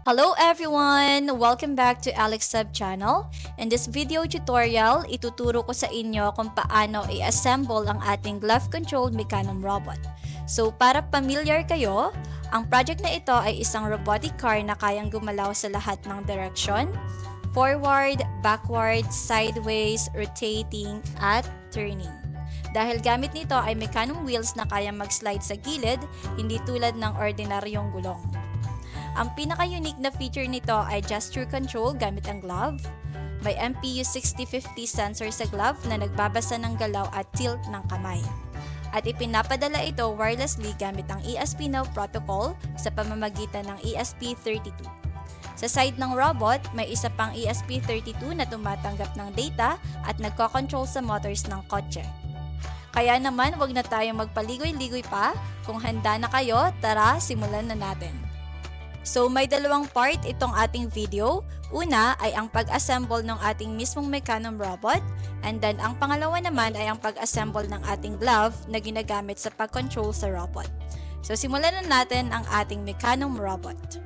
Hello everyone! Welcome back to Elexhub channel. In this video tutorial, ituturo ko sa inyo kung paano i-assemble ang ating glove-controlled Mecanum robot. So para familiar kayo, ang project na ito ay isang robotic car na kayang gumalaw sa lahat ng direksyon, forward, backward, sideways, rotating, at turning. Dahil gamit nito ay Mecanum wheels na kayang mag-slide sa gilid, hindi tulad ng ordinaryong gulong. Ang pinaka-unique na feature nito ay gesture control gamit ang glove. May MPU 6050 sensor sa glove na nagbabasa ng galaw at tilt ng kamay. At ipinapadala ito wirelessly gamit ang ESP-NOW protocol sa pamamagitan ng ESP32. Sa side ng robot, may isa pang ESP32 na tumatanggap ng data at nagko-control sa motors ng kotse. Kaya naman, wag na tayong magpaligoy-ligoy pa. Kung handa na kayo, tara, simulan na natin. So may dalawang part itong ating video. Una ay ang pag-assemble ng ating mismong Mecanum robot, and then ang pangalawa naman ay ang pag-assemble ng ating glove na ginagamit sa pag-control sa robot. So simulan na natin ang ating Mecanum robot.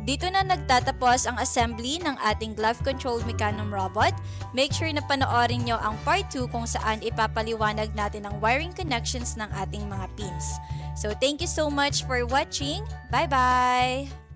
Dito na nagtatapos ang assembly ng ating glove-controlled Mecanum robot. Make sure na panoorin nyo ang part 2 kung saan ipapaliwanag natin ang wiring connections ng ating mga pins. So thank you so much for watching. Bye-bye!